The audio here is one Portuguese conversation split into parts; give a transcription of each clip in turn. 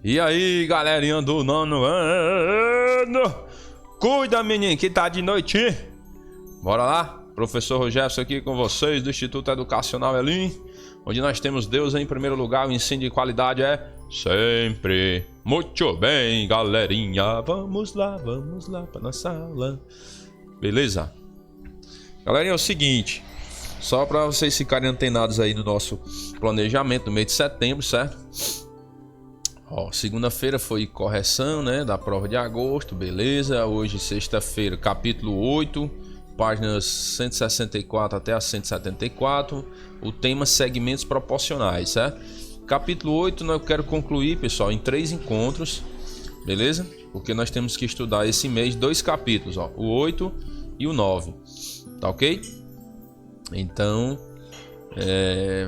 E aí, galerinha do nono ano? Cuida, menino, que tá de noite. Bora lá? Professor Rogério aqui com vocês do Instituto Educacional Elim, onde nós temos Deus em primeiro lugar. O ensino de qualidade é sempre. Muito bem, galerinha. Vamos lá pra nossa aula. Beleza? Galerinha, é o seguinte, só para vocês ficarem antenados aí no nosso planejamento no mês de setembro, certo? Ó, segunda-feira foi correção, né, da prova de agosto, beleza? Hoje, sexta-feira, capítulo 8, páginas 164 até a 174. O tema segmentos proporcionais, certo? Capítulo 8 eu quero concluir, pessoal, em 3 encontros, beleza? Porque nós temos que estudar esse mês 2 capítulos, ó, o 8 e o 9, tá ok? Então,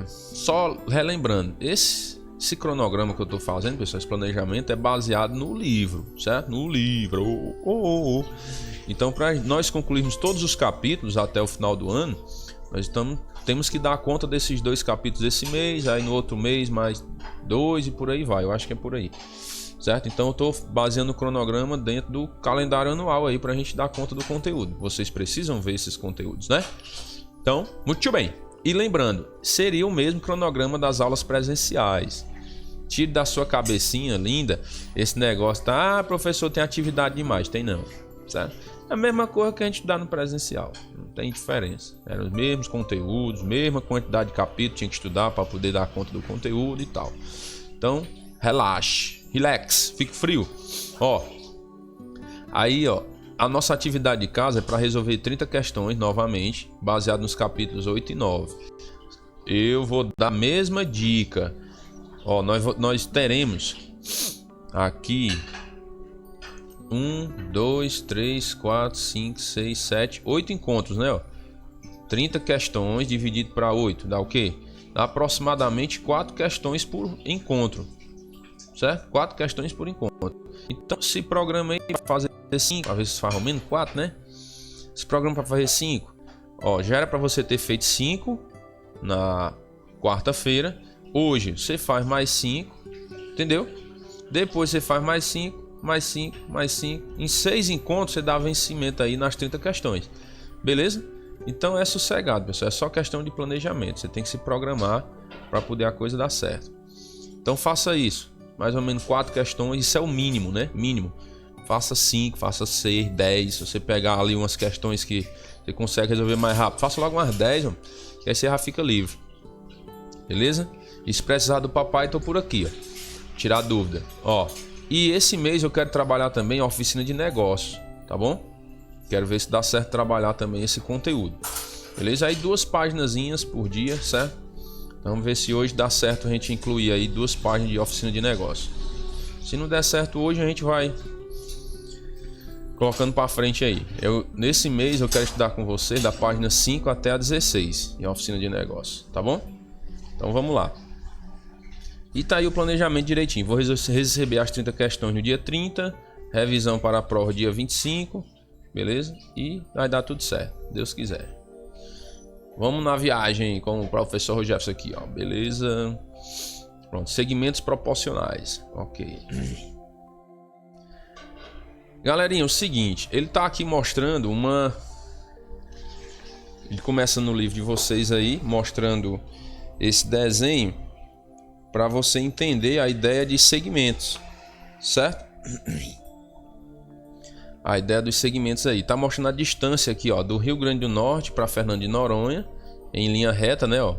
só relembrando, esse cronograma que eu tô fazendo, pessoal, esse planejamento é baseado no livro, certo? No livro. Então, para nós concluirmos todos os capítulos até o final do ano, nós temos que dar conta desses 2 capítulos esse mês, aí no outro mês mais 2 e por aí vai. Eu acho que é por aí, certo? Então eu tô baseando o cronograma dentro do calendário anual aí pra gente dar conta do conteúdo. Vocês precisam ver esses conteúdos, né? Então, muito bem. E lembrando, seria o mesmo cronograma das aulas presenciais. Tire da sua cabecinha linda esse negócio, tá? Ah, professor, tem atividade demais. Tem não, certo? É a mesma coisa que a gente dá no presencial. Não tem diferença. Eram os mesmos conteúdos, mesma quantidade de capítulos, tinha que estudar para poder dar conta do conteúdo e tal. Então, relaxe, relax, fique frio. Ó, aí, ó, a nossa atividade de casa é para resolver 30 questões novamente, baseado nos capítulos 8 e 9. Eu vou dar a mesma dica. Ó, nós teremos aqui 1, 2, 3, 4, 5, 6, 7, 8 encontros, né? Ó, 30 questões dividido para 8, dá o quê? Dá aproximadamente 4 questões por encontro, certo? 4 questões por encontro. Então, se programa aí para fazer 5, às vezes faz ao menos 4, né? Esse programa para fazer 5, ó, já era para você ter feito 5 na quarta-feira. Hoje você faz mais 5, entendeu? Depois você faz mais 5, mais 5, mais 5. Em 6 encontros você dá vencimento aí nas 30 questões. Beleza? Então é sossegado, pessoal. É só questão de planejamento. Você tem que se programar para poder a coisa dar certo. Então faça isso. Mais ou menos 4 questões. Isso é o mínimo, né? Mínimo. Faça 5, faça 6, 10. Se você pegar ali umas questões que você consegue resolver mais rápido, faça logo umas 10, mano, que aí você já fica livre. Beleza? E se precisar do papai, tô por aqui, ó. Tirar dúvida. Ó. E esse mês eu quero trabalhar também a oficina de negócios, tá bom? Quero ver se dá certo trabalhar também esse conteúdo. Beleza? Aí 2 paginazinhas por dia, certo? Então, vamos ver se hoje dá certo a gente incluir aí 2 páginas de oficina de negócios. Se não der certo hoje, a gente vai colocando para frente aí. Nesse mês eu quero estudar com você da página 5 até a 16 em oficina de negócios, tá bom? Então vamos lá. E tá aí o planejamento direitinho. Vou receber as 30 questões no dia 30, revisão para a prova dia 25, beleza? E vai dar tudo certo, Deus quiser. Vamos na viagem com o professor Rogério aqui, ó. Beleza? Pronto, segmentos proporcionais. Ok. Galerinha, o seguinte, ele tá aqui mostrando uma... Ele começa no livro de vocês aí, mostrando esse desenho para você entender a ideia de segmentos, certo? A ideia dos segmentos aí. Tá mostrando a distância aqui, ó, do Rio Grande do Norte para Fernando de Noronha, em linha reta, né, ó.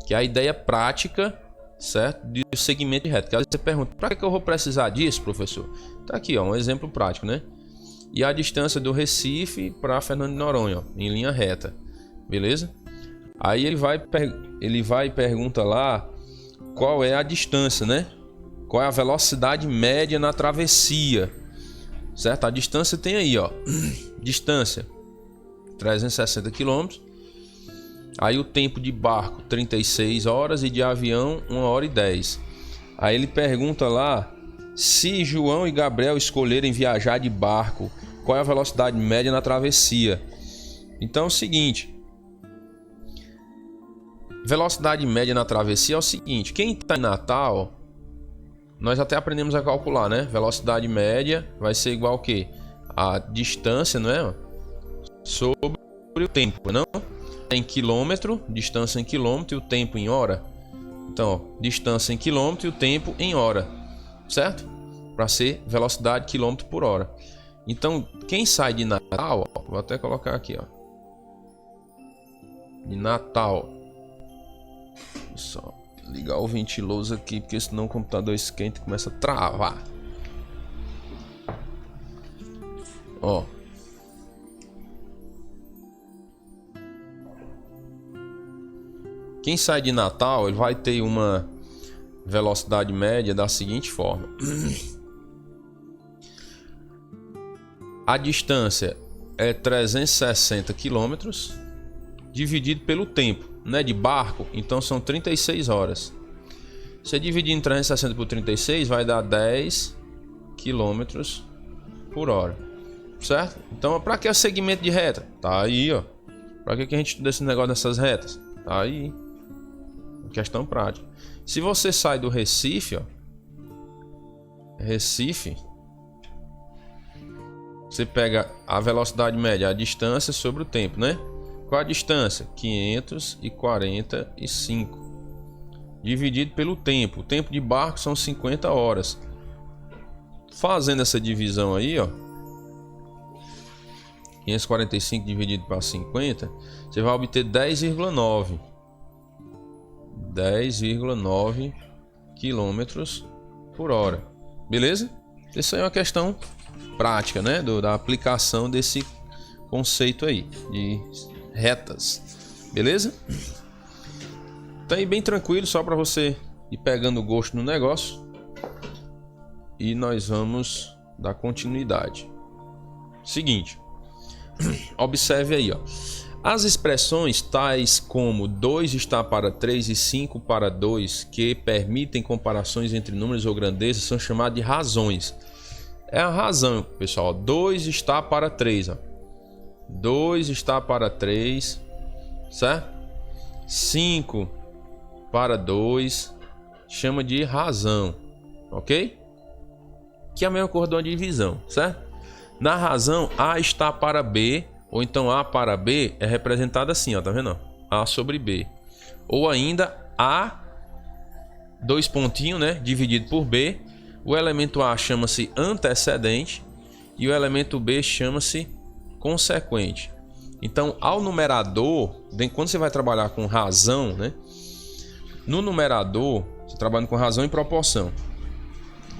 Que é a ideia prática, certo? De segmento de reta. Que às vezes você pergunta, para que eu vou precisar disso, professor? Tá aqui, ó, um exemplo prático, né? E a distância do Recife para Fernando de Noronha, ó, em linha reta. Beleza? Aí ele vai e pergunta lá qual é a distância, né? Qual é a velocidade média na travessia, certo? A distância tem aí, ó. Distância 360 km. Aí o tempo de barco 36 horas e de avião 1 hora e 10. Aí ele pergunta lá, se João e Gabriel escolherem viajar de barco, qual é a velocidade média na travessia? Então é o seguinte, velocidade média na travessia é o seguinte, quem está em Natal nós até aprendemos a calcular, né? Velocidade média vai ser igual ao quê? A distância, não é? Sobre o tempo, não? Em quilômetro, distância em quilômetro e o tempo em hora. Então, ó, distância em quilômetro e o tempo em hora, certo? Para ser velocidade quilômetro por hora. Então, quem sai de Natal, ó, vou até colocar aqui, ó. De Natal. Só ligar o ventiloso aqui, porque senão o computador esquenta e começa a travar. Ó. Quem sai de Natal, ele vai ter uma velocidade média da seguinte forma. A distância é 360 km dividido pelo tempo, né, de barco, então são 36 horas. Se dividir em 360 por 36 vai dar 10 km por hora, certo? Então, para que é segmento de reta? Tá aí, ó. Para que a gente estuda esse negócio dessas retas? Tá aí. Questão prática. Se você sai do Recife, ó, Recife, você pega a velocidade média, a distância sobre o tempo, né? Qual a distância? 545 dividido pelo tempo. O tempo de barco são 50 horas. Fazendo essa divisão aí, ó, 545 dividido para 50, você vai obter 10,9 km por hora. Beleza? Isso aí é uma questão prática, né? Da aplicação desse conceito aí de retas. Beleza? Tá aí bem tranquilo, só para você ir pegando gosto no negócio. E nós vamos dar continuidade. Seguinte. Observe aí, ó. As expressões tais como 2 está para 3 e 5 para 2, que permitem comparações entre números ou grandezas, são chamadas de razões. É a razão, pessoal. 2 está para 3, ó. 2 está para 3, certo? 5 para 2, chama de razão, ok? Que é a mesma coisa de uma divisão, certo? Na razão, A está para B, ou então A para B é representado assim, ó, tá vendo? A sobre B. Ou ainda A, dois pontinhos, né, dividido por B. O elemento A chama-se antecedente e o elemento B chama-se consequente. Então, ao numerador, quando você vai trabalhar com razão, né, no numerador, você trabalha com razão e proporção.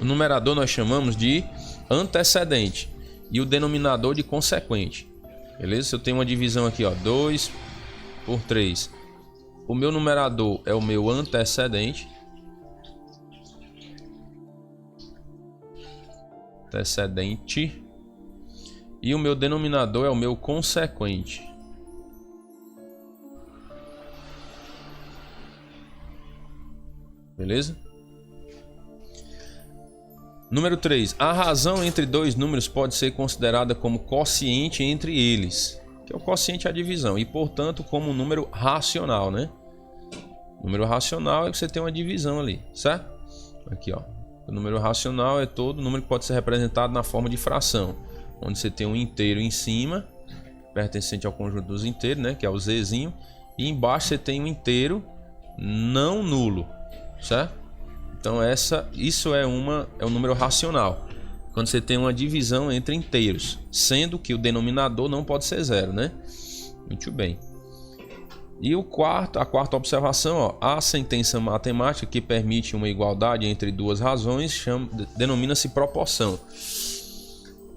O numerador nós chamamos de antecedente e o denominador de consequente. Beleza? Se eu tenho uma divisão aqui, ó, 2 por 3. O meu numerador é o meu antecedente. E o meu denominador é o meu consequente. Beleza? Número 3. A razão entre dois números pode ser considerada como quociente entre eles, que é o quociente à divisão, e portanto como um número racional, né? Número racional é que você tem uma divisão ali, certo? Aqui, ó. O número racional é todo número que pode ser representado na forma de fração, onde você tem um inteiro em cima, pertencente ao conjunto dos inteiros, né? Que é o zzinho, e embaixo você tem um inteiro não nulo, certo? Então isso é um número racional, quando você tem uma divisão entre inteiros, sendo que o denominador não pode ser zero, né? Muito bem. E a quarta observação, ó, a sentença matemática que permite uma igualdade entre duas razões denomina-se proporção.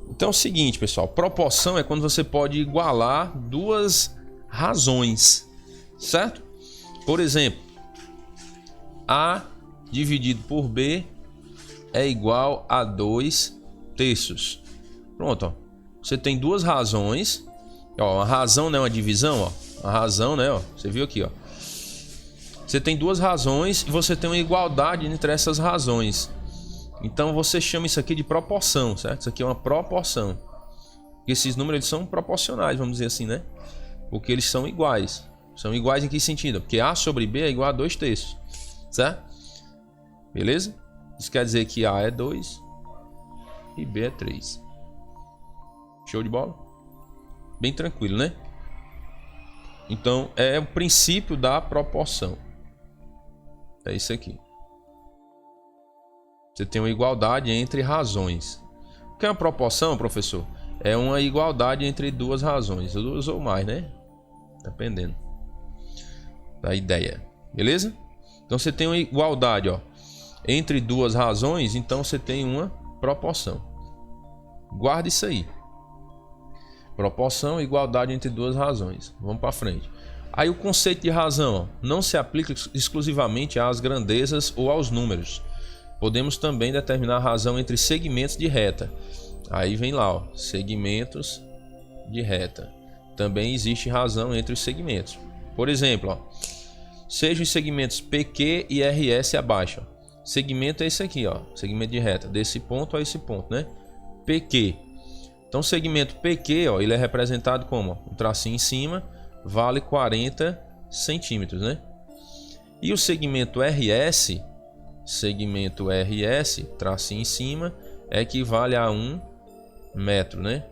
Então é o seguinte, pessoal, proporção é quando você pode igualar duas razões, certo? Por exemplo, A dividido por B é igual a 2 terços. Pronto, ó. Você tem duas razões. Ó, uma razão não é uma divisão, ó. Uma razão, né, ó. Você viu aqui, ó. Você tem duas razões e você tem uma igualdade entre essas razões. Então você chama isso aqui de proporção, certo? Isso aqui é uma proporção. Esses números eles são proporcionais, vamos dizer assim, né? Porque eles são iguais. São iguais em que sentido? Porque A sobre B é igual a 2 terços, certo? Beleza? Isso quer dizer que A é 2 e B é 3. Show de bola? Bem tranquilo, né? Então, é o princípio da proporção. É isso aqui. Você tem uma igualdade entre razões. O que é uma proporção, professor? É uma igualdade entre duas razões. Duas ou mais, né? Dependendo da ideia. Beleza? Então, você tem uma igualdade, ó, entre duas razões. Então, você tem uma proporção. Guarda isso aí. Proporção, igualdade entre duas razões. Vamos para frente. Aí o conceito de razão, ó, não se aplica exclusivamente às grandezas ou aos números. Podemos também determinar a razão entre segmentos de reta. Aí vem lá, ó, segmentos de reta. Também existe razão entre os segmentos. Por exemplo, ó, sejam os segmentos PQ e RS abaixo. Ó. Segmento é esse aqui, ó, segmento de reta, desse ponto a esse ponto, né? PQ. Então, o segmento PQ, ó, ele é representado como ó, um tracinho em cima, vale 40 centímetros, né? E o segmento RS, tracinho em cima, equivale a 1 metro, né?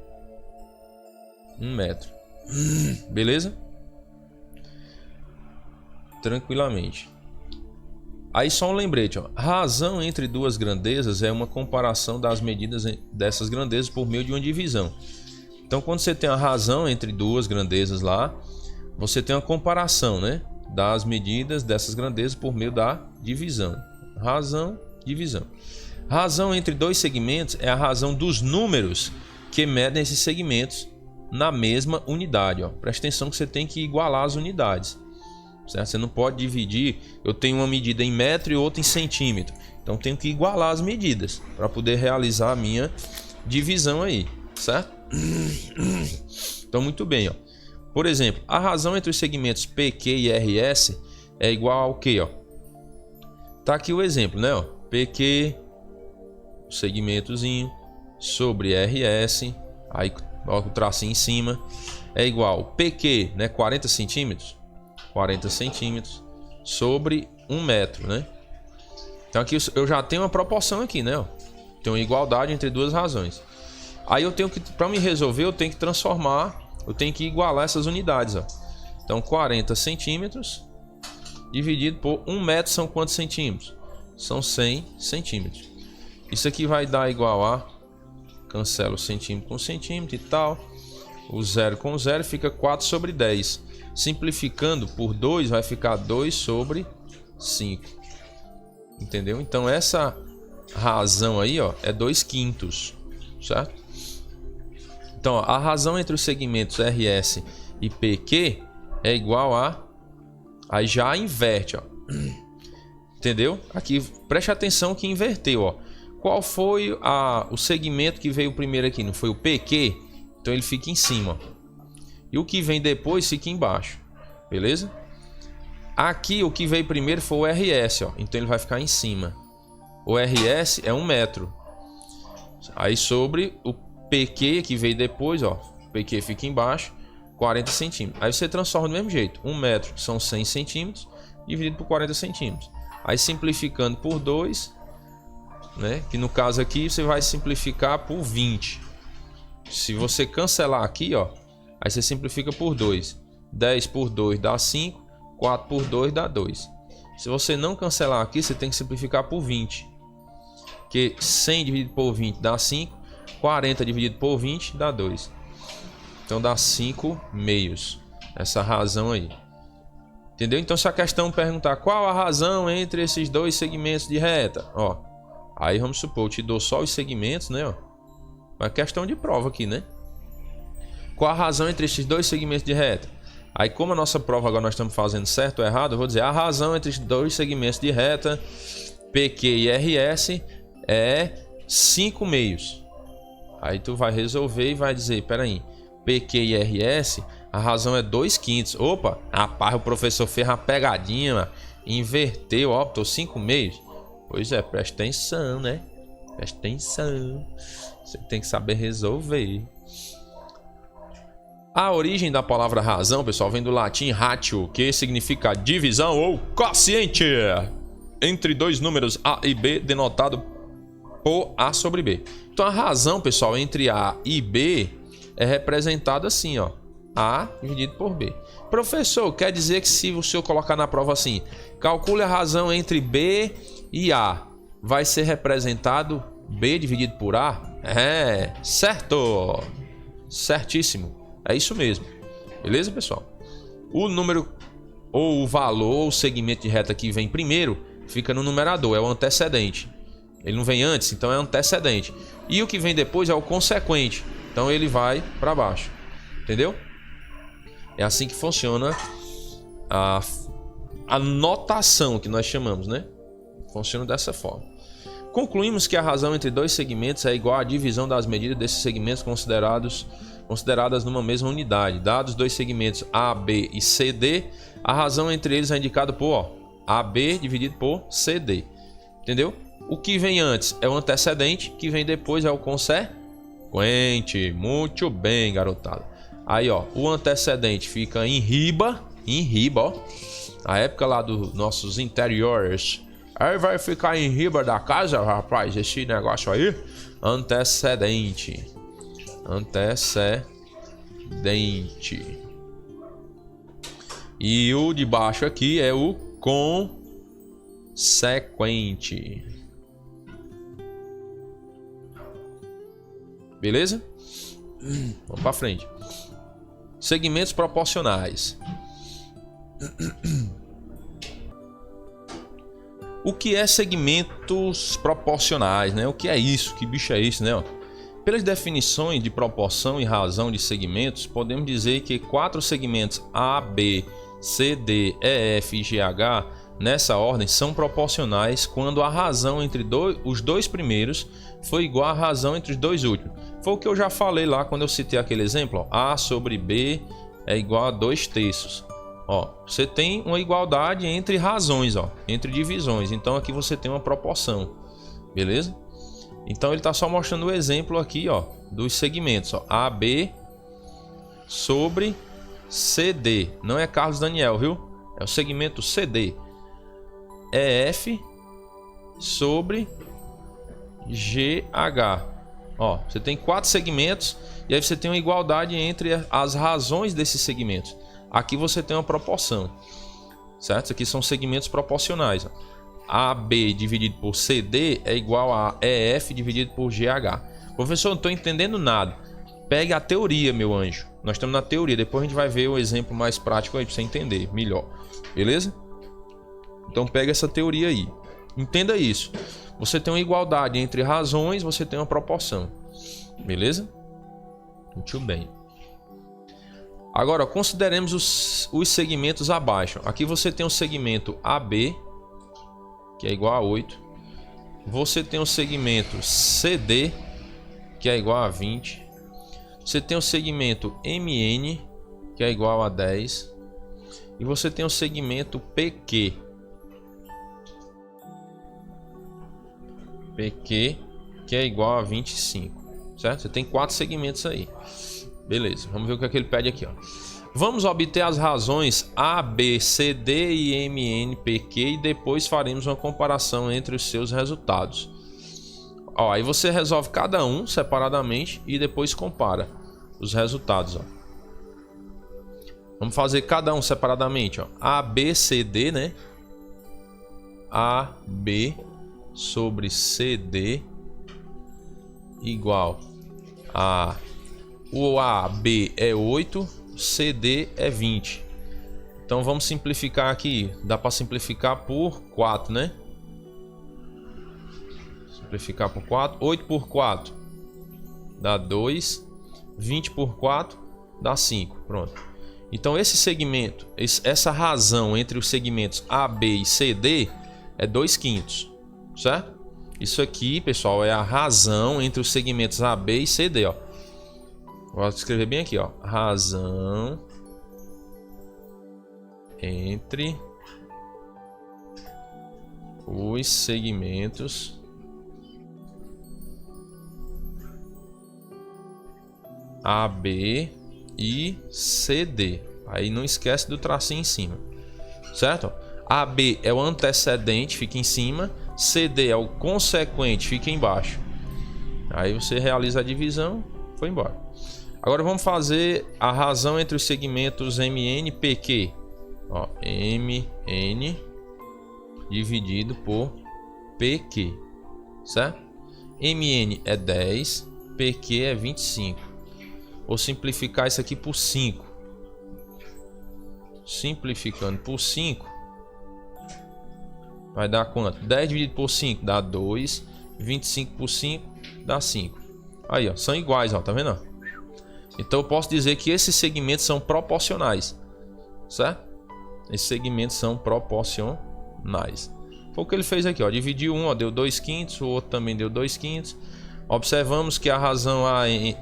1 metro. Beleza? Tranquilamente. Aí só um lembrete, ó. Razão entre duas grandezas é uma comparação das medidas dessas grandezas por meio de uma divisão. Então, quando você tem a razão entre duas grandezas lá, você tem uma comparação, né, das medidas dessas grandezas por meio da divisão. Razão, divisão. Razão entre dois segmentos é a razão dos números que medem esses segmentos na mesma unidade. Ó. Presta atenção que você tem que igualar as unidades. Certo? Você não pode dividir. Eu tenho uma medida em metro e outra em centímetro. Então tenho que igualar as medidas para poder realizar a minha divisão aí, certo? Então muito bem, ó. Por exemplo, a razão entre os segmentos PQ e RS é igual ao que, ó? Tá aqui o exemplo, né, ó? PQ, segmentozinho sobre RS, aí ó, o tracinho em cima é igual PQ, né, 40 centímetros. 40 centímetros sobre 1 metro, né? Então aqui eu já tenho uma proporção aqui, né? Tem uma igualdade entre duas razões. Aí eu tenho que, para me resolver, eu tenho que transformar, eu tenho que igualar essas unidades, ó. Então 40 centímetros dividido por 1 metro são quantos centímetros? São 100 centímetros. Isso aqui vai dar igual a, cancela o centímetro com centímetro e tal. O 0 com 0 fica 4 sobre 10. Simplificando por 2 vai ficar 2 sobre 5. Entendeu? Então essa razão aí, ó, é 2/5, certo? Então, ó, a razão entre os segmentos RS e PQ é igual a... Aí já inverte, ó. Entendeu? Aqui, preste atenção que inverteu, ó. Qual foi o segmento que veio primeiro aqui? Não foi o PQ? Então ele fica em cima, ó. E o que vem depois fica embaixo. Beleza? Aqui o que veio primeiro foi o RS, ó. Então ele vai ficar em cima. O RS é 1 metro. Aí sobre o PQ que veio depois, ó. O PQ fica embaixo, 40 centímetros. Aí você transforma do mesmo jeito. 1 metro são 100 centímetros dividido por 40 centímetros. Aí simplificando por 2, né? Que no caso aqui você vai simplificar por 20. Se você cancelar aqui, ó. Aí você simplifica por 2. 10 por 2 dá 5. 4 por 2 dá 2. Se você não cancelar aqui, você tem que simplificar por 20. Porque 100 dividido por 20 dá 5. 40 dividido por 20 dá 2. Então dá 5 meios. Essa razão aí. Entendeu? Então se a questão perguntar qual a razão entre esses dois segmentos de reta, ó. Aí vamos supor, eu te dou só os segmentos, né, ó. Uma questão de prova aqui, né? Qual a razão entre esses dois segmentos de reta? Aí, como a nossa prova agora nós estamos fazendo certo ou errado, eu vou dizer a razão entre os dois segmentos de reta, PQ e RS, é 5 meios. Aí tu vai resolver e vai dizer, peraí, PQ e RS, a razão é 2/5. Opa, rapaz, o professor fez uma pegadinha, mano, inverteu, ó, tô 5 meios. Pois é, presta atenção, né? Presta atenção. Você tem que saber resolver. A origem da palavra razão, pessoal, vem do latim ratio, que significa divisão ou quociente. entre dois números A e B denotado por A sobre B. Então a razão, pessoal, entre A e B é representada assim, ó. A dividido por B. Professor, quer dizer que se o senhor colocar na prova assim, calcule a razão entre B e A, vai ser representado B dividido por A? É, certo! Certíssimo. É isso mesmo. Beleza, pessoal? O número ou o valor ou o segmento de reta que vem primeiro fica no numerador, é o antecedente. Ele não vem antes, então é antecedente. E o que vem depois é o consequente. Então ele vai para baixo. Entendeu? É assim que funciona a notação que nós chamamos, né? Funciona dessa forma. Concluímos que a razão entre dois segmentos é igual à divisão das medidas desses segmentos consideradas numa mesma unidade. Dados dois segmentos A, B e CD, a razão entre eles é indicada por AB dividido por CD. Entendeu? O que vem antes é o antecedente, o que vem depois é o consequente. Muito bem, garotada. Aí, ó, o antecedente fica em riba, ó. A época lá dos nossos interiores. Aí vai ficar em riba da casa, rapaz, esse negócio aí. Antecedente. E o de baixo aqui é o consequente. Beleza? Vamos para frente. Segmentos proporcionais. O que é segmentos proporcionais, né? O que é isso? Que bicho é isso, né? Pelas definições de proporção e razão de segmentos, podemos dizer que 4 segmentos A, B, C, D, E, F e G, H, nessa ordem, são proporcionais quando a razão entre os dois primeiros foi igual à razão entre os dois últimos. Foi o que eu já falei lá quando eu citei aquele exemplo. Ó. A sobre B é igual a 2/3. Ó, você tem uma igualdade entre razões, ó, entre divisões. Então aqui você tem uma proporção, beleza? Então ele está só mostrando o exemplo aqui, ó, dos segmentos, ó, AB sobre CD. Não é Carlos Daniel, viu? É o segmento CD. EF sobre GH. Ó, você tem 4 segmentos e aí você tem uma igualdade entre as razões desses segmentos. Aqui você tem uma proporção, certo? Isso aqui são segmentos proporcionais. Ó. AB dividido por CD é igual a EF dividido por GH. Professor, não estou entendendo nada. Pegue a teoria, meu anjo. Nós estamos na teoria. Depois a gente vai ver um exemplo mais prático aí para você entender melhor. Beleza? Então pega essa teoria aí. Entenda isso. Você tem uma igualdade entre razões, você tem uma proporção. Beleza? Muito bem. Agora, consideremos os segmentos abaixo. Aqui você tem o segmento AB, que é igual a 8. Você tem o segmento CD, que é igual a 20. Você tem o segmento MN, que é igual a 10. E você tem o segmento PQ. PQ, que é igual a 25. Certo? Você tem 4 segmentos aí. Beleza, vamos ver o que é que ele pede aqui, ó. Vamos obter as razões A, B, C, D e M, N, P, Q e depois faremos uma comparação entre os seus resultados. Ó, aí você resolve cada um separadamente e depois compara os resultados, ó. Vamos fazer cada um separadamente, ó. A, B, C, D, né? A, B sobre C, D igual a... O AB é 8, CD é 20. Então vamos simplificar aqui. Dá para simplificar por 4, né? Simplificar por 4. 8 por 4 dá 2. 20 por 4 dá 5. Pronto. Então esse segmento, essa razão entre os segmentos AB e CD é 2/5. Certo? Isso aqui, pessoal, é a razão entre os segmentos AB e CD, ó. Vou escrever bem aqui, ó. Razão entre os segmentos AB e CD. Aí não esquece do tracinho em cima, certo? AB é o antecedente, fica em cima. CD é o consequente, fica embaixo. Aí você realiza a divisão, foi embora. Agora vamos fazer a razão entre os segmentos MN e PQ. Ó, MN dividido por PQ, certo? MN é 10, PQ é 25. Vou simplificar isso aqui por 5. Simplificando por 5, vai dar quanto? 10 dividido por 5 dá 2. 25 por 5 dá 5. Aí, ó, são iguais, ó, tá vendo? Ó? Então eu posso dizer que esses segmentos são proporcionais, certo? Esses segmentos são proporcionais. Foi o que ele fez aqui, ó. Dividiu um, ó, deu 2/5, o outro também deu 2/5. Observamos que a razão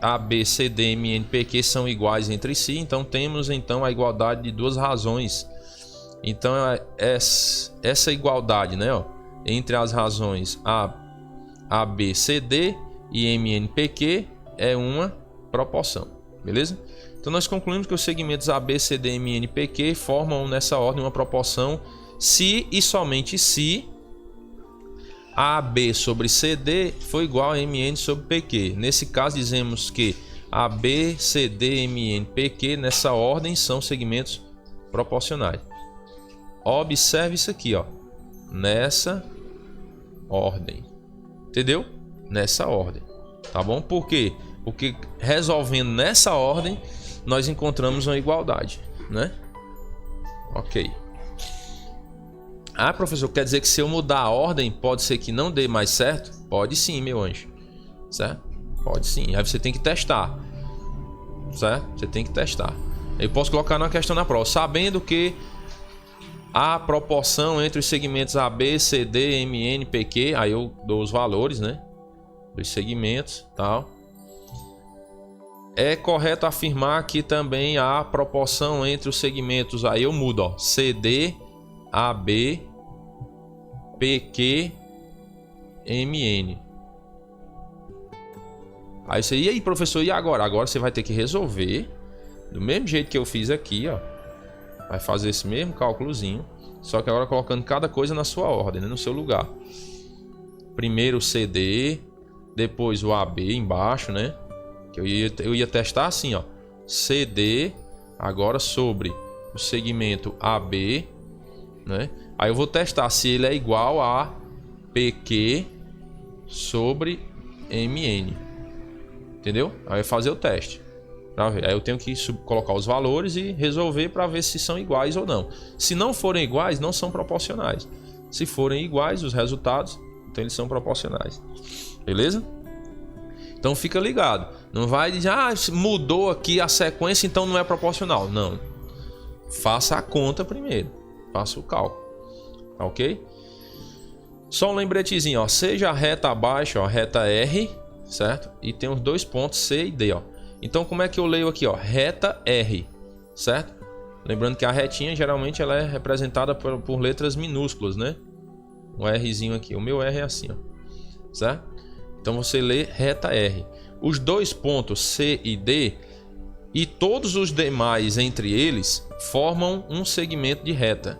A, B, C, D, M, N, P, Q são iguais entre si. Então temos a igualdade de duas razões. Então essa igualdade, né, ó, entre as razões A, B, C, D e M, N, P, Q é uma proporção, beleza? Então nós concluímos que os segmentos A, B, C, D, M, N, P, Q formam nessa ordem uma proporção se e somente se AB sobre CD for igual a MN sobre PQ. Nesse caso dizemos que AB, CD, MN, PQ nessa ordem são segmentos proporcionais. Observe isso aqui, ó, nessa ordem, entendeu? Nessa ordem, tá bom? Por quê? Porque resolvendo nessa ordem nós encontramos uma igualdade, né? Ok. Ah, professor, quer dizer que se eu mudar a ordem pode ser que não dê mais certo? Pode sim, meu anjo, certo? Pode sim. Aí você tem que testar, certo? Você tem que testar. Eu posso colocar na questão na prova, sabendo que a proporção entre os segmentos AB, CD, MN, PQ, aí eu dou os valores, né, dos segmentos, tal. É correto afirmar que também há proporção entre os segmentos, aí eu mudo, ó, CD, AB, PQ, MN. Aí você, e aí, professor, e agora? Agora você vai ter que resolver do mesmo jeito que eu fiz aqui, ó. Vai fazer esse mesmo cálculozinho, só que agora colocando cada coisa na sua ordem, né, no seu lugar. Primeiro o CD, depois o AB embaixo, né? Que eu ia testar assim, ó. CD agora sobre o segmento AB, né? Aí eu vou testar se ele é igual a PQ sobre MN. Entendeu? Aí eu fazer o teste para ver. Aí eu tenho que colocar os valores e resolver para ver se são iguais ou não. Se não forem iguais, não são proporcionais. Se forem iguais os resultados, então eles são proporcionais. Beleza? Então fica ligado. Não vai dizer, ah, mudou aqui a sequência, então não é proporcional. Não. Faça a conta primeiro. Faça o cálculo. Ok? Só um lembretezinho, ó. Seja a reta abaixo, ó, reta R, certo? E tem os dois pontos C e D, ó. Então como é que eu leio aqui, ó? Reta R, certo? Lembrando que a retinha geralmente ela é representada por letras minúsculas, né? Um Rzinho aqui. O meu R é assim, ó. Certo? Então você lê reta R. Os dois pontos C e D e todos os demais entre eles formam um segmento de reta.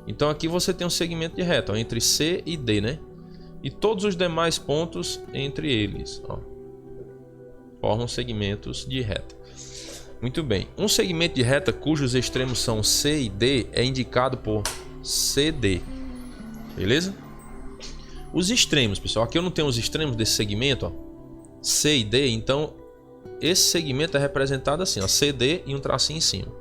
Então aqui você tem um segmento de reta, ó, entre C e D, né? E todos os demais pontos entre eles, ó, formam segmentos de reta. Muito bem. Um segmento de reta cujos extremos são C e D é indicado por CD. Beleza? Os extremos, pessoal. Aqui eu não tenho os extremos desse segmento, ó, C e D. Então esse segmento é representado assim, ó, CD e um tracinho em cima.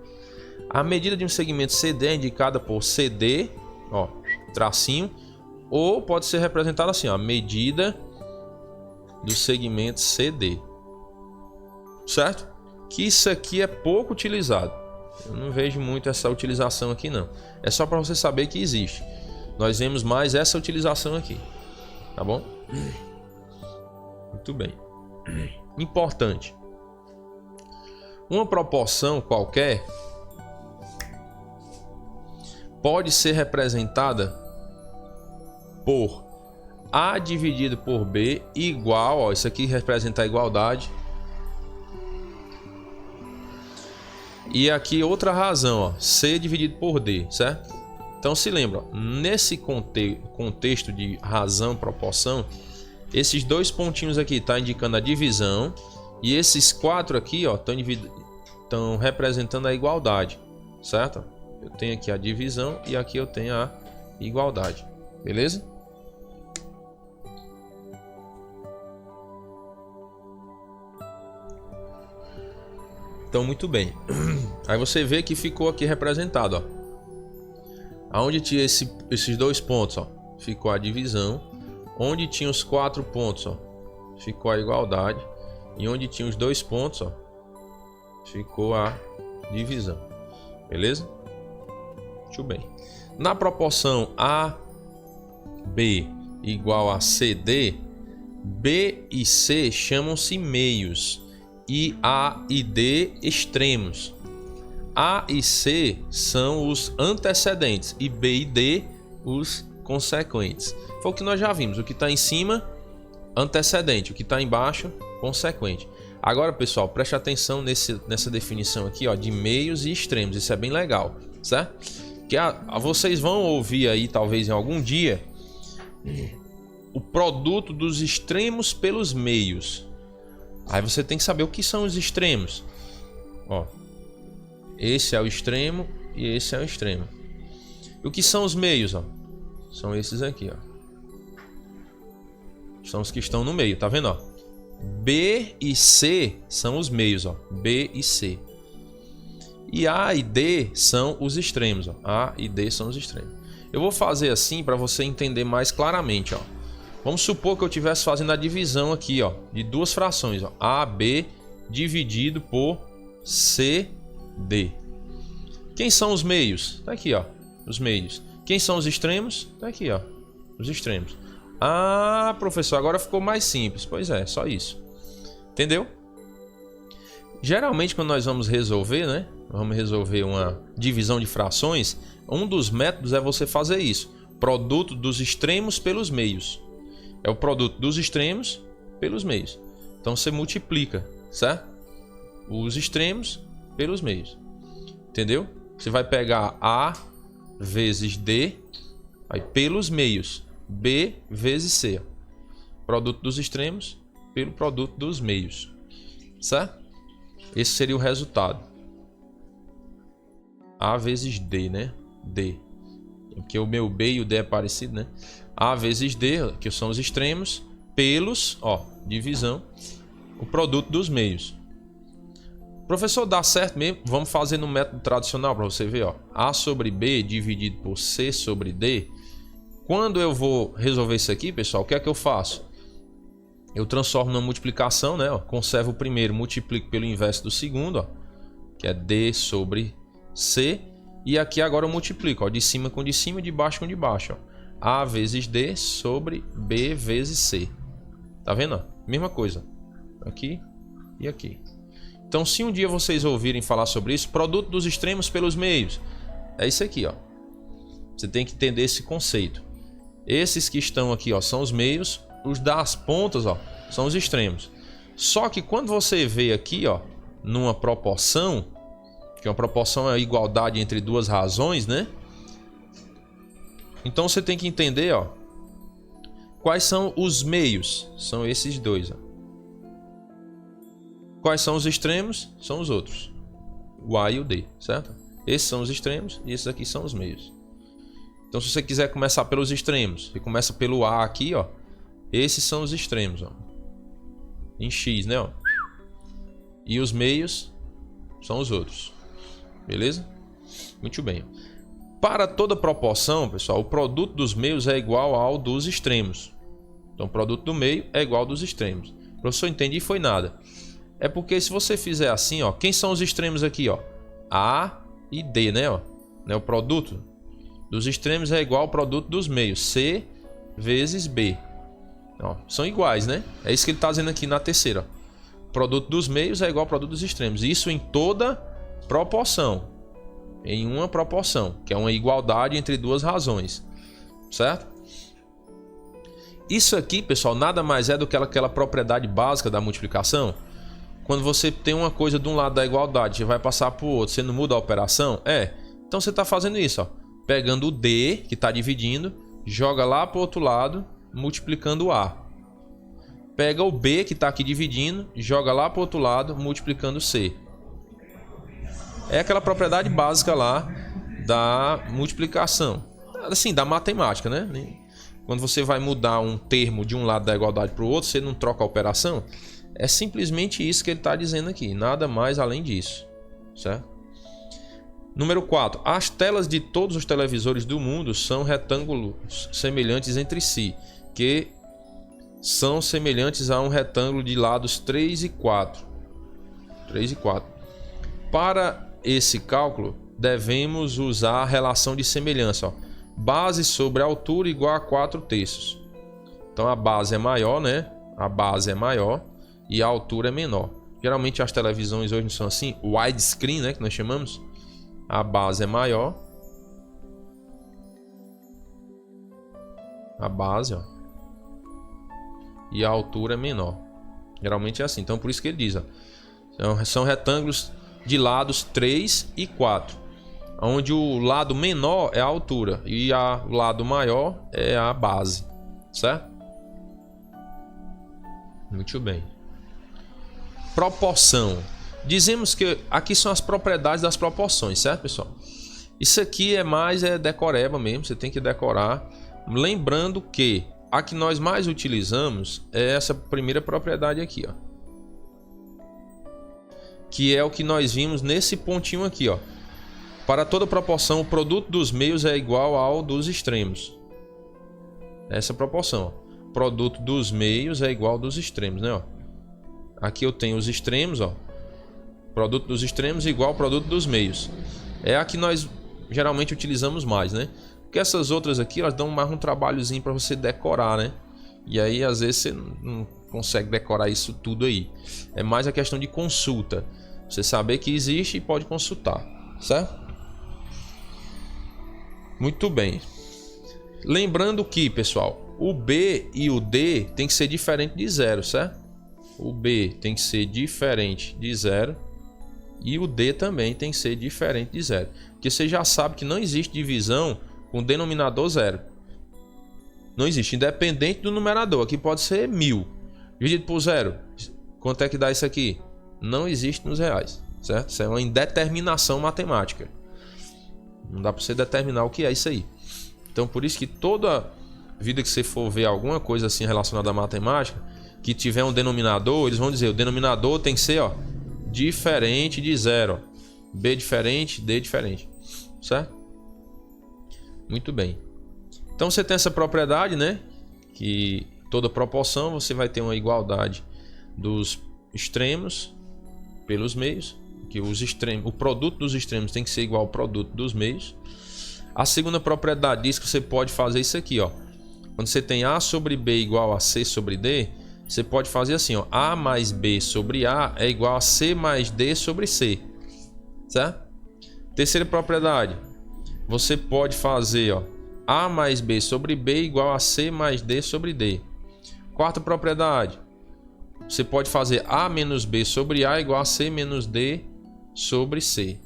A medida de um segmento CD é indicada por CD, ó, tracinho, ou pode ser representada assim, ó, medida do segmento CD. Certo? Que isso aqui é pouco utilizado. Eu não vejo muito essa utilização aqui não. É só para você saber que existe. Nós vemos mais essa utilização aqui. Tá bom? Muito bem. Importante. Uma proporção qualquer pode ser representada por A dividido por B igual, ó, isso aqui representa a igualdade. E aqui outra razão, ó, C dividido por D, certo? Então se lembra, ó, nesse contexto de razão, proporção, esses dois pontinhos aqui estão indicando a divisão e esses 4 aqui estão representando a igualdade, certo? Eu tenho aqui a divisão e aqui eu tenho a igualdade, beleza? Então, muito bem. Aí você vê que ficou aqui representado, ó. Aonde tinha esses dois pontos, ó, ficou a divisão. Onde tinha os 4 pontos, ó, ficou a igualdade. E onde tinha os 2 pontos, ó, ficou a divisão. Beleza? Muito bem. Na proporção AB igual a CD, B e C chamam-se meios e A e D extremos. A e C são os antecedentes e B e D os consequentes. Foi o que nós já vimos. O que está em cima, antecedente. O que está embaixo, consequente. Agora, pessoal, preste atenção nessa definição aqui, ó, de meios e extremos. Isso é bem legal, certo? Que vocês vão ouvir aí, talvez em algum dia, o produto dos extremos pelos meios. Aí você tem que saber o que são os extremos. Ó, esse é o extremo e esse é o extremo. E o que são os meios, ó? São esses aqui, ó. São os que estão no meio, tá vendo, ó? B e C são os meios, ó. B e C. E A e D são os extremos, ó. A e D são os extremos. Eu vou fazer assim para você entender mais claramente, ó. Vamos supor que eu estivesse fazendo a divisão aqui, ó, de duas frações, ó. AB dividido por CD. Quem são os meios? Tá aqui, ó. Os meios. Quem são os extremos? Tá aqui, ó. Os extremos. Ah, professor, agora ficou mais simples. Pois é, só isso. Entendeu? Geralmente, quando nós vamos resolver, né? Vamos resolver uma divisão de frações. Um dos métodos é você fazer isso. Produto dos extremos pelos meios. É o produto dos extremos pelos meios. Então você multiplica, certo? Os extremos pelos meios. Entendeu? Você vai pegar A vezes D, aí pelos meios, B vezes C. Produto dos extremos pelo produto dos meios. Certo? Esse seria o resultado. A vezes D, né? D. Porque o meu B e o D é parecido, né? A vezes D, que são os extremos, pelos, ó, divisão, o produto dos meios. Professor, dá certo mesmo? Vamos fazer no método tradicional para você ver, ó. A sobre B dividido por C sobre D. Quando eu vou resolver isso aqui, pessoal, o que é que eu faço? Eu transformo na multiplicação, né? Ó, conservo o primeiro, multiplico pelo inverso do segundo, ó, que é D sobre C. E aqui agora eu multiplico, ó, de cima com de cima, de baixo com de baixo, ó. A vezes D sobre B vezes C. Tá vendo? Ó? Mesma coisa. Aqui e aqui. Então, se um dia vocês ouvirem falar sobre isso, produto dos extremos pelos meios, é isso aqui, ó. Você tem que entender esse conceito. Esses que estão aqui, ó, são os meios. Os das pontas, ó, são os extremos. Só que quando você vê aqui, ó, numa proporção, que uma proporção é a igualdade entre duas razões, né? Então você tem que entender, ó, quais são os meios. São esses dois, ó. Quais são os extremos? São os outros. O A e o D, certo? Esses são os extremos e esses aqui são os meios. Então se você quiser começar pelos extremos, você começa pelo A aqui, ó. Esses são os extremos, ó. Em X, né, ó. E os meios são os outros. Beleza? Muito bem. Para toda proporção, pessoal, o produto dos meios é igual ao dos extremos. Então, o produto do meio é igual ao dos extremos. O professor, entendi, foi nada. É porque se você fizer assim, ó, quem são os extremos aqui, ó? A e D, né, ó? O produto dos extremos é igual ao produto dos meios, C vezes B. Ó, são iguais, né? É isso que ele está dizendo aqui na terceira. Ó. O produto dos meios é igual ao produto dos extremos. Isso em toda proporção. Em uma proporção, que é uma igualdade entre duas razões, certo? Isso aqui, pessoal, nada mais é do que aquela propriedade básica da multiplicação. Quando você tem uma coisa de um lado da igualdade, você vai passar para o outro, você não muda a operação? É, então você está fazendo isso, ó. pegando o D, que está dividindo, joga lá para o outro lado, multiplicando o A. Pega o B, que está aqui dividindo, joga lá para o outro lado, multiplicando o C. É aquela propriedade básica lá da multiplicação. Assim, da matemática, né? Quando você vai mudar um termo de um lado da igualdade para o outro, você não troca a operação. É simplesmente isso que ele está dizendo aqui, nada mais além disso, certo? Número 4. As telas de todos os televisores do mundo são retângulos semelhantes entre si, que são semelhantes a um retângulo de lados 3 e 4. 3 e 4. Para esse cálculo, devemos usar a relação de semelhança. Ó. Base sobre altura igual a 4/3. Então a base é maior, né? A base é maior e a altura é menor. Geralmente as televisões hoje não são assim, widescreen, né, que nós chamamos. A base é maior. A base, ó. E a altura é menor. Geralmente é assim. Então por isso que ele diz, ó. São retângulos de lados 3 e 4. Onde o lado menor é a altura e o lado maior é a base, certo? Muito bem. Proporção. Dizemos que aqui são as propriedades das proporções, certo, pessoal? Isso aqui é mais decoreba mesmo, você tem que decorar. Lembrando que a que nós mais utilizamos é essa primeira propriedade aqui, ó. Que é o que nós vimos nesse pontinho aqui, ó. Para toda proporção, o produto dos meios é igual ao dos extremos. Essa proporção, ó. Produto dos meios é igual ao dos extremos, né? Ó. Aqui eu tenho os extremos, ó. Produto dos extremos igual ao produto dos meios. É a que nós geralmente utilizamos mais, né? Porque essas outras aqui, elas dão mais um trabalhozinho para você decorar, né? E aí, às vezes, você não consegue decorar isso tudo aí. É mais a questão de consulta. Você saber que existe e pode consultar, certo? Muito bem. Lembrando que, pessoal, o B e o D tem que ser diferente de zero, certo? O B tem que ser diferente de zero e o D também tem que ser diferente de zero. Porque você já sabe que não existe divisão com denominador zero. Não existe, independente do numerador. Aqui pode ser 1000 dividido por zero. Quanto é que dá isso aqui? Não existe nos reais, certo? Isso é uma indeterminação matemática. Não dá para você determinar o que é isso aí. Então, por isso que toda vida que você for ver alguma coisa assim relacionada à matemática, que tiver um denominador, eles vão dizer, o denominador tem que ser, ó, diferente de zero. Ó. B diferente, D diferente. Certo? Muito bem. Então, você tem essa propriedade, né? Que toda proporção você vai ter uma igualdade dos extremos pelos meios. Que os extremos, o produto dos extremos tem que ser igual ao produto dos meios. A segunda propriedade diz que você pode fazer isso aqui, ó. Quando você tem A sobre B igual a C sobre D, você pode fazer assim, ó. A mais B sobre A é igual a C mais D sobre C. Certo? Terceira propriedade. Você pode fazer, ó. A mais B sobre B igual a C mais D sobre D. Quarta propriedade. Você pode fazer A menos B sobre A igual a C menos D sobre C.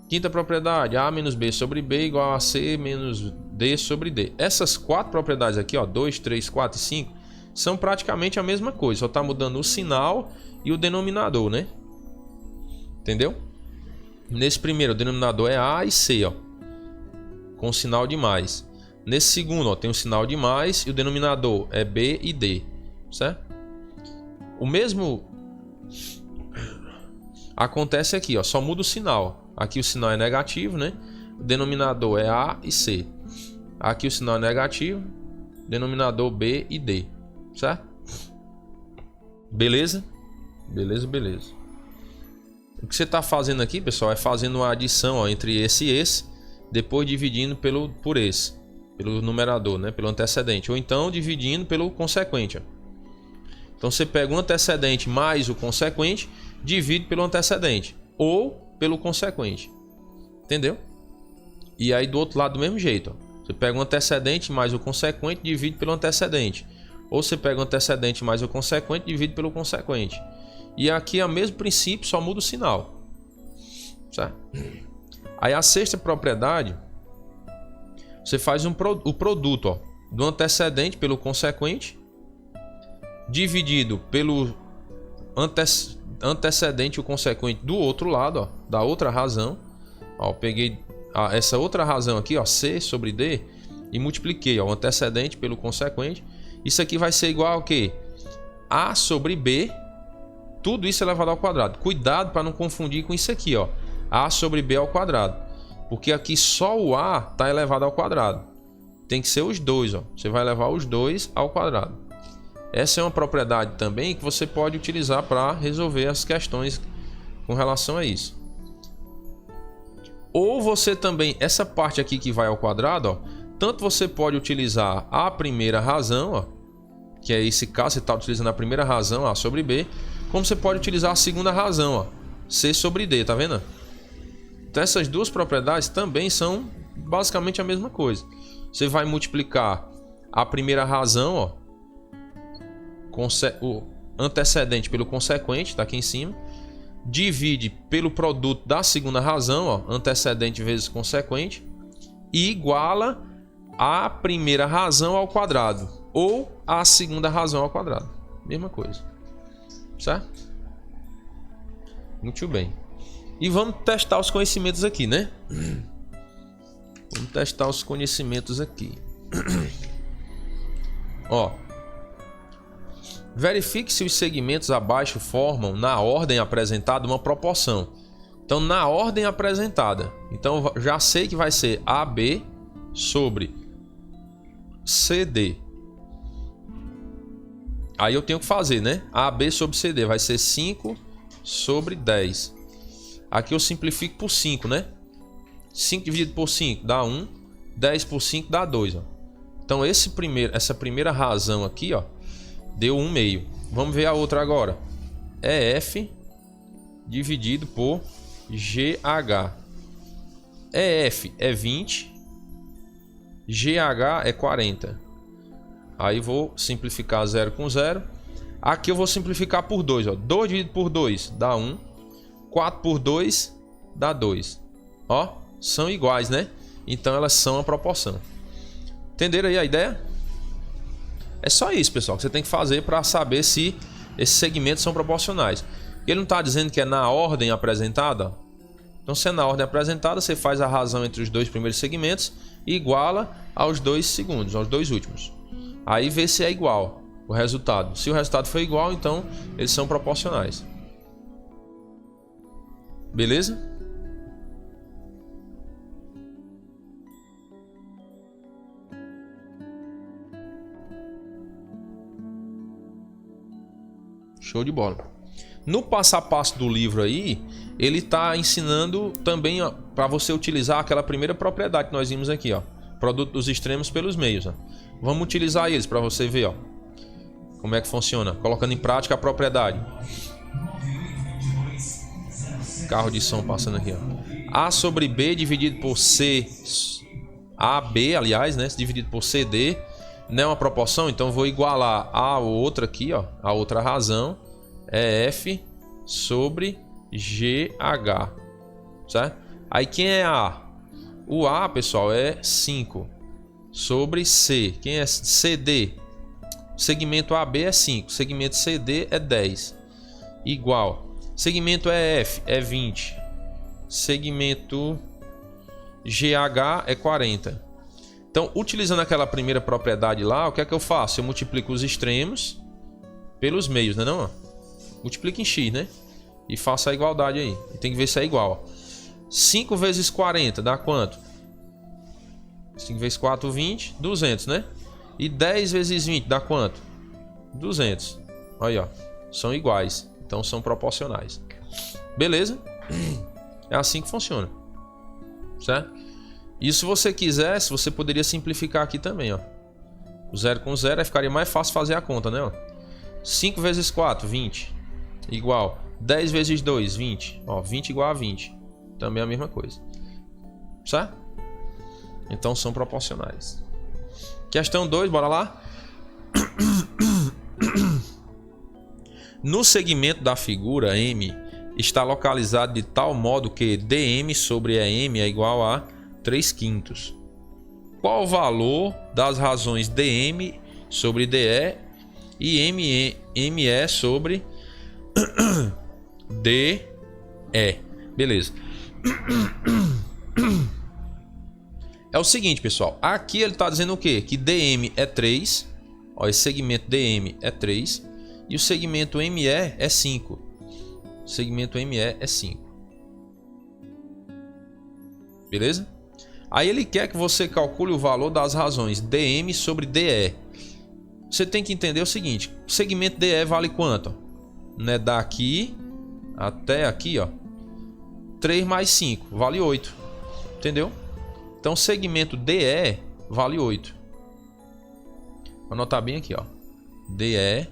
Quinta propriedade, A menos B sobre B igual a C menos D sobre D. Essas quatro propriedades aqui, ó, 2, 3, 4 e 5, são praticamente a mesma coisa, só está mudando o sinal e o denominador, né? Entendeu? Nesse primeiro, o denominador é A e C, ó, com sinal de mais. Nesse segundo, ó, tem um sinal de mais e o denominador é B e D, certo? O mesmo acontece aqui, ó, só muda o sinal. Aqui o sinal é negativo, né? O denominador é A e C. Aqui o sinal é negativo, denominador B e D, certo? Beleza? Beleza, beleza. O que você está fazendo aqui, pessoal, é fazendo uma adição, ó, entre esse e esse, depois dividindo por esse, pelo numerador, né? Pelo antecedente, ou então dividindo pelo consequente, ó. Então você pega o antecedente mais o consequente, divide pelo antecedente ou pelo consequente. Entendeu? E aí do outro lado do mesmo jeito, ó. Você pega o antecedente mais o consequente, divide pelo antecedente. Ou você pega o antecedente mais o consequente, divide pelo consequente. E aqui é o mesmo princípio, só muda o sinal. Certo? Aí a sexta propriedade você faz o produto, ó, do antecedente pelo consequente, dividido pelo antecedente e o consequente do outro lado, ó, da outra razão. Ó, eu peguei essa outra razão aqui, ó, C sobre D, e multipliquei, ó, o antecedente pelo consequente. Isso aqui vai ser igual ao quê? A sobre B, tudo isso elevado ao quadrado. Cuidado para não confundir com isso aqui, ó, A sobre B ao quadrado, porque aqui só o A está elevado ao quadrado. Tem que ser os dois, ó. Você vai levar os dois ao quadrado. Essa é uma propriedade também que você pode utilizar para resolver as questões com relação a isso. Ou você também, essa parte aqui que vai ao quadrado, ó, tanto você pode utilizar a primeira razão, ó, que é esse caso, você está utilizando a primeira razão, A sobre B, como você pode utilizar a segunda razão, ó, C sobre D, tá vendo? Então essas duas propriedades também são basicamente a mesma coisa. Você vai multiplicar a primeira razão, ó, o antecedente pelo consequente, está aqui em cima, divide pelo produto da segunda razão, ó, antecedente vezes consequente, e iguala a primeira razão ao quadrado ou a segunda razão ao quadrado. Mesma coisa, certo? Muito bem. E vamos testar os conhecimentos aqui, né? Vamos testar os conhecimentos aqui. Ó, verifique se os segmentos abaixo formam, na ordem apresentada, uma proporção. Então, na ordem apresentada, então já sei que vai ser AB sobre CD. Aí eu tenho que fazer, né? AB sobre CD vai ser 5 sobre 10. Aqui eu simplifico por 5, né? 5 dividido por 5 dá 1. 10 por 5 dá 2. Ó. Então essa primeira razão aqui, ó, deu 1/2. Vamos ver a outra agora. EF dividido por GH. EF é 20. GH é 40. Aí vou simplificar 0 com 0. Aqui eu vou simplificar por 2. Ó. 2 dividido por 2 dá 1. 4 por 2 dá 2. Ó, são iguais, né? Então elas são a proporção. Entenderam aí a ideia? É só isso, pessoal, que você tem que fazer para saber se esses segmentos são proporcionais. Ele não está dizendo que é na ordem apresentada? Então, se é na ordem apresentada, você faz a razão entre os dois primeiros segmentos e iguala aos dois segundos, aos dois últimos. Aí vê se é igual o resultado. Se o resultado for igual, então eles são proporcionais. Beleza? Show de bola. No passo a passo do livro aí, ele está ensinando também para você utilizar aquela primeira propriedade que nós vimos aqui, ó, produto dos extremos pelos meios. Ó. Vamos utilizar eles para você ver, ó, como é que funciona, colocando em prática a propriedade. Carro de som passando aqui, ó. A sobre B dividido por C, AB, aliás, né, dividido por CD, não é uma proporção, então vou igualar a outra aqui, ó, a outra razão, é F sobre GH, certo? Aí quem é A? O A, pessoal, é 5 sobre C. Quem é CD? Segmento AB é 5, segmento CD é 10, igual. Segmento EF é 20, segmento GH é 40. Então, utilizando aquela primeira propriedade lá, o que é que eu faço? Eu multiplico os extremos pelos meios, né, não? Multiplico em x, né? E faço a igualdade aí. E tem que ver se é igual. 5 vezes 40 dá quanto? 5 vezes 4, 20. 200, né? E 10 vezes 20 dá quanto? 200. Aí, ó. São iguais. Então, são proporcionais. Beleza? É assim que funciona. Certo? E se você quisesse, você poderia simplificar aqui também, ó. O 0 com 0, aí ficaria mais fácil fazer a conta, né? Ó. 5 vezes 4, 20. Igual. 10 vezes 2, 20. Ó, 20 igual a 20. Também é a mesma coisa. Certo? Então são proporcionais. Questão 2, bora lá? No segmento da figura M está localizado de tal modo que dm sobre EM é igual a 3/5. qual o valor das razões dm sobre de e me sobre de. Beleza. É o seguinte, pessoal. Aqui ele está dizendo o quê? Que dm é 3. Ó, esse segmento dm é 3. E o segmento me é 5. O segmento me é 5. Beleza? Aí ele quer que você calcule o valor das razões dm sobre de. Você tem que entender o seguinte. O segmento de vale quanto? Né, daqui até aqui, ó. 3 mais 5 vale 8. Entendeu? Então o segmento DE vale 8. Vou anotar bem aqui, ó. DE é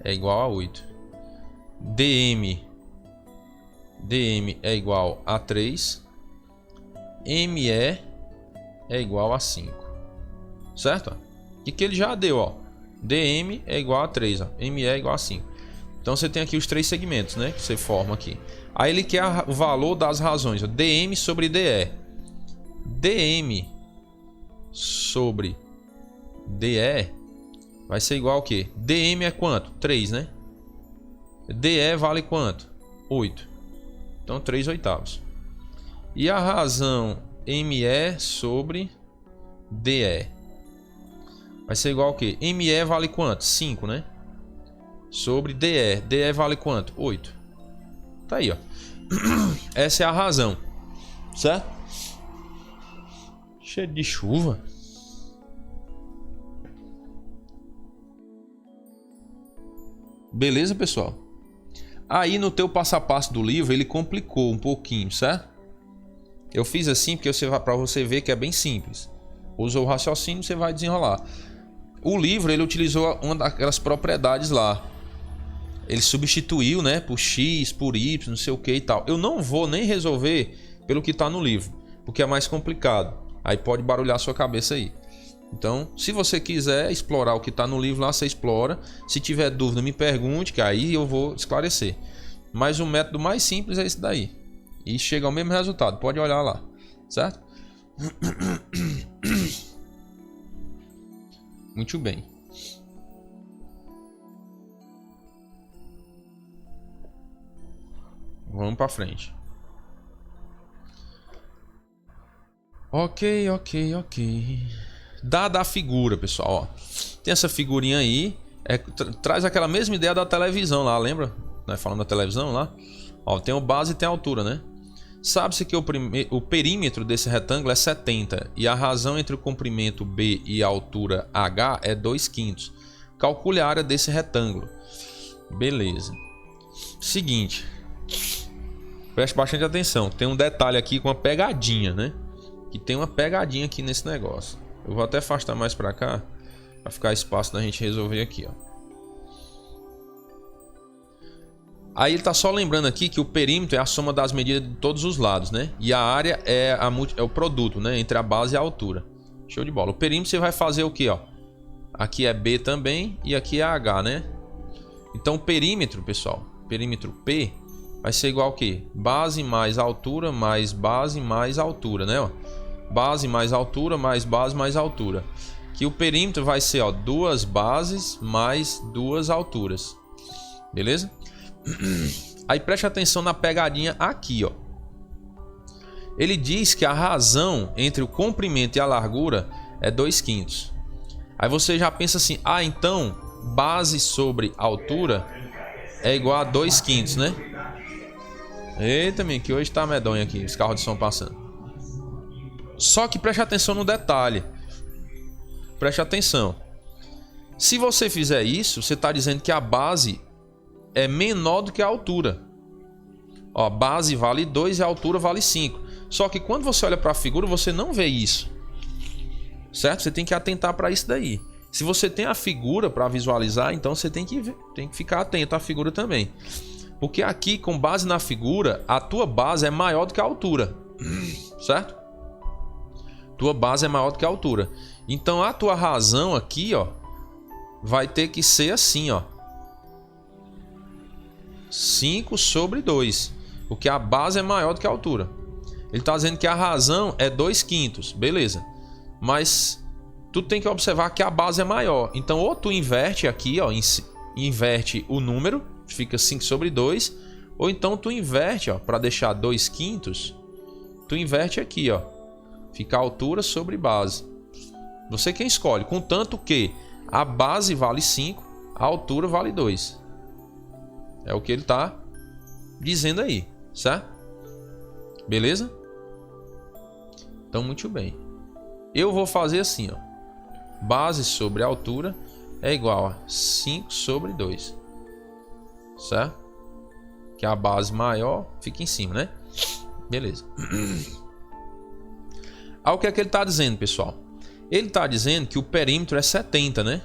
igual a 8. DM é igual a 3. ME é igual a 5. Certo? O que ele já deu, ó. DM é igual a 3, ó. ME é igual a 5. Então você tem aqui os três segmentos, né, que você forma aqui. Aí ele quer o valor das razões, ó. DM sobre DE. DM sobre DE vai ser igual ao quê? DM é quanto? 3, né? DE vale quanto? 8. Então 3 oitavos. E a razão ME sobre DE vai ser igual ao quê? ME vale quanto? 5, né? Sobre DE. DE vale quanto? 8. Tá aí, ó. Essa é a razão. Certo? Cheio de chuva. Beleza, pessoal? Aí no teu passo a passo do livro ele complicou um pouquinho, certo? Eu fiz assim porque para você ver que é bem simples. Usou o raciocínio, você vai desenrolar. O livro ele utilizou uma daquelas propriedades lá. Ele substituiu, né, por x, por y, não sei o que e tal. Eu não vou nem resolver pelo que está no livro, porque é mais complicado. Aí pode barulhar a sua cabeça aí. Então, se você quiser explorar o que está no livro lá, você explora. Se tiver dúvida, me pergunte, que aí eu vou esclarecer. Mas o método mais simples é esse daí. E chega ao mesmo resultado. Pode olhar lá, certo? Muito bem. Vamos para frente. Ok. Dada a figura, pessoal, ó. Tem essa figurinha aí. Traz aquela mesma ideia da televisão lá, lembra? Nós falando da televisão lá. Ó, tem o base e tem a altura, né? Sabe-se que o perímetro desse retângulo é 70 e a razão entre o comprimento B e a altura H é 2/5. Calcule a área desse retângulo. Beleza. Seguinte. Preste bastante atenção. Tem um detalhe aqui com uma pegadinha, né? Que tem uma pegadinha aqui nesse negócio. Eu vou até afastar mais para cá para ficar espaço da gente resolver aqui, ó. Aí ele tá só lembrando aqui que o perímetro é a soma das medidas de todos os lados, né? E a área é o produto, né, entre a base e a altura. Show de bola. O perímetro você vai fazer o que, ó? Aqui é B também e aqui é H, né? Então o perímetro, pessoal, perímetro P vai ser igual ao quê? Base mais altura mais base mais altura, né? Ó. Base mais altura mais base mais altura. Que o perímetro vai ser, ó, 2 bases mais 2 alturas. Beleza? Aí preste atenção na pegadinha aqui, ó. Ele diz que a razão entre o comprimento e a largura é 2/5. Aí você já pensa assim: ah, então base sobre altura é igual a 2/5, né? Eita, minha, que hoje tá medonho aqui, os carros de som passando. Só que preste atenção no detalhe. Preste atenção. Se você fizer isso, você está dizendo que a base é menor do que a altura. Ó, a base vale 2 e a altura vale 5. Só que quando você olha para a figura, você não vê isso. Certo? Você tem que atentar para isso daí. Se você tem a figura para visualizar, então você tem que ficar atento à figura também. Porque aqui, com base na figura, a tua base é maior do que a altura. Certo? Tua base é maior do que a altura. Então a tua razão aqui, ó, vai ter que ser assim, ó. 5 sobre 2. Porque a base é maior do que a altura. Ele está dizendo que a razão é 2/5. Beleza. mas tu tem que observar que a base é maior. Então ou tu inverte aqui, ó, inverte o número, fica 5 sobre 2, ou então tu inverte, ó, para deixar 2/5, tu inverte aqui, ó, fica altura sobre base. Você quem escolhe, contanto que a base vale 5, a altura vale 2. É o que ele tá dizendo aí, certo? Beleza? Então, muito bem. Eu vou fazer assim, ó. Base sobre altura é igual a 5 sobre 2. Certo? Que a base maior fica em cima, né? Beleza. Aí o que é que ele está dizendo, pessoal? Ele está dizendo que o perímetro é 70, né?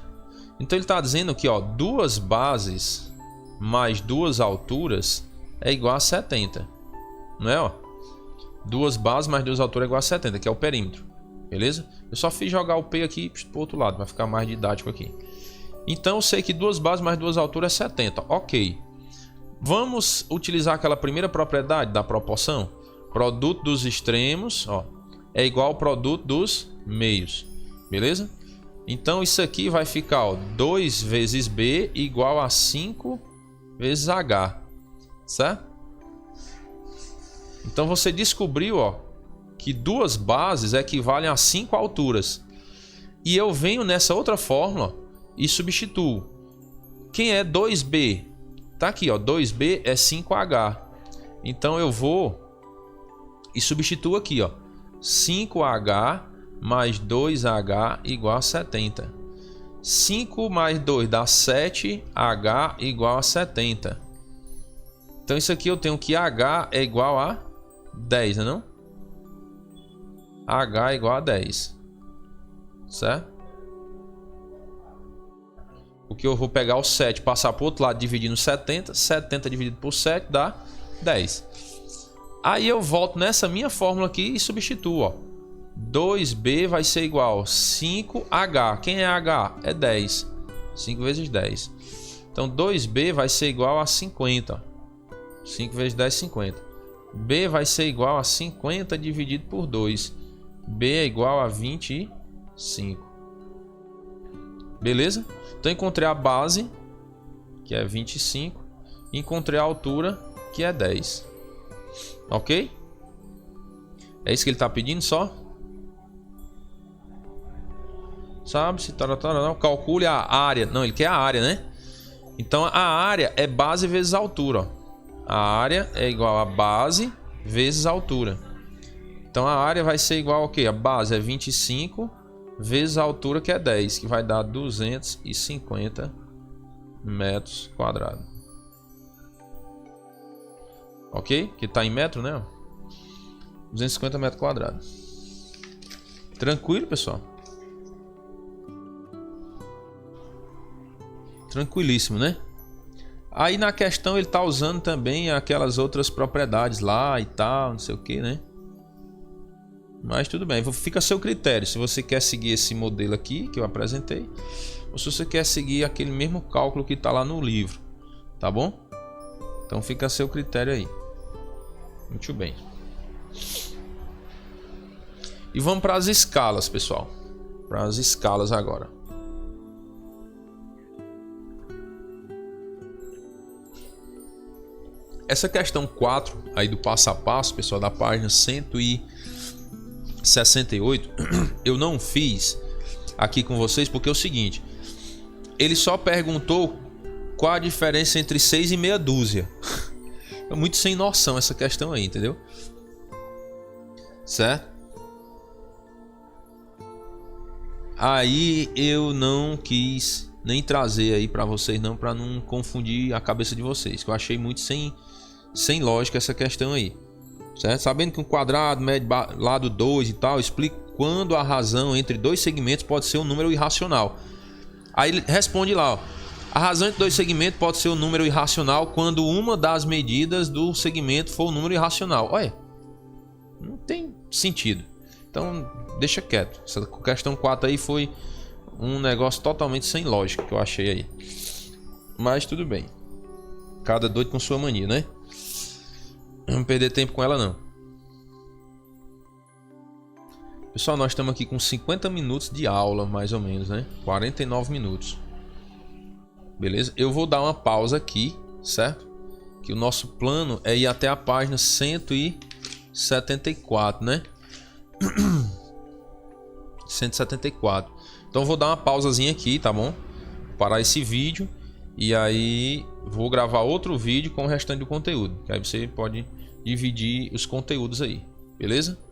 Então ele está dizendo que, ó, 2 bases mais 2 alturas é igual a 70. Não é, ó? 2 bases mais 2 alturas é igual a 70, que é o perímetro. Beleza? Eu só fiz jogar o P aqui pro outro lado, vai ficar mais didático aqui. Então eu sei que 2 bases mais 2 alturas é 70. Ok. Vamos utilizar aquela primeira propriedade da proporção. Produto dos extremos, ó, é igual ao produto dos meios. Beleza? Então isso aqui vai ficar, ó, 2 vezes B igual a 5 vezes H. Certo? Então você descobriu, ó, que 2 bases equivalem a 5 alturas. E eu venho nessa outra fórmula e substituo. Quem é 2B? Tá aqui, ó, 2B é 5H. Então eu vou e substituo aqui, ó, 5H mais 2H igual a 70. 5 mais 2 dá 7H igual a 70. Então isso aqui eu tenho que H é igual a 10, não? H é igual a 10. Certo? Porque eu vou pegar o 7, passar para o outro lado, dividindo 70. 70 dividido por 7 dá 10. Aí eu volto nessa minha fórmula aqui e substituo, ó. 2B vai ser igual a 5H. Quem é H? É 10. 5 vezes 10. Então 2B vai ser igual a 50. 5 vezes 10, 50. B vai ser igual a 50 dividido por 2. B é igual a 25. Beleza? Então encontrei a base, que é 25. E encontrei a altura, que é 10. Ok? É isso que ele está pedindo só? Sabe se não calcule a área. Não, ele quer a área, né? Então a área é base vezes altura, ó. A área é igual a base vezes a altura. Então a área vai ser igual ao quê? A base é 25 vezes a altura, que é 10, que vai dar 250 metros quadrados. Ok? Que está em metro, né? 250 metros quadrados. Tranquilo, pessoal? Tranquilíssimo, né? Aí na questão ele tá usando também aquelas outras propriedades lá e tal, não sei o que, né? Mas tudo bem, fica a seu critério. Se você quer seguir esse modelo aqui que eu apresentei, ou se você quer seguir aquele mesmo cálculo que tá lá no livro, tá bom? Então fica a seu critério aí. Muito bem. E vamos para as escalas, pessoal. Para as escalas agora. Essa questão 4 aí do passo a passo, pessoal, da página 168, eu não fiz aqui com vocês porque é o seguinte, ele só perguntou qual a diferença entre 6 e meia dúzia. É muito sem noção essa questão aí, entendeu? Certo? Aí eu não quis nem trazer aí para vocês não, para não confundir a cabeça de vocês, que eu achei muito sem lógica essa questão aí, certo? Sabendo que um quadrado mede lado 2 e tal, explica quando a razão entre dois segmentos pode ser um número irracional. Aí ele responde lá, ó, a razão entre dois segmentos pode ser um número irracional quando uma das medidas do segmento for um número irracional. Olha, não tem sentido. Então deixa quieto. Essa questão 4 aí foi um negócio totalmente sem lógica que eu achei aí. Mas tudo bem. Cada doido com sua mania, né? Não vamos perder tempo com ela não. Pessoal, nós estamos aqui com 50 minutos de aula, mais ou menos, né? 49 minutos. Beleza? Eu vou dar uma pausa aqui, certo? Que o nosso plano é ir até a página 174, né? 174. Então eu vou dar uma pausazinha aqui, tá bom? Parar esse vídeo e aí vou gravar outro vídeo com o restante do conteúdo. Que aí você pode dividir os conteúdos aí, beleza?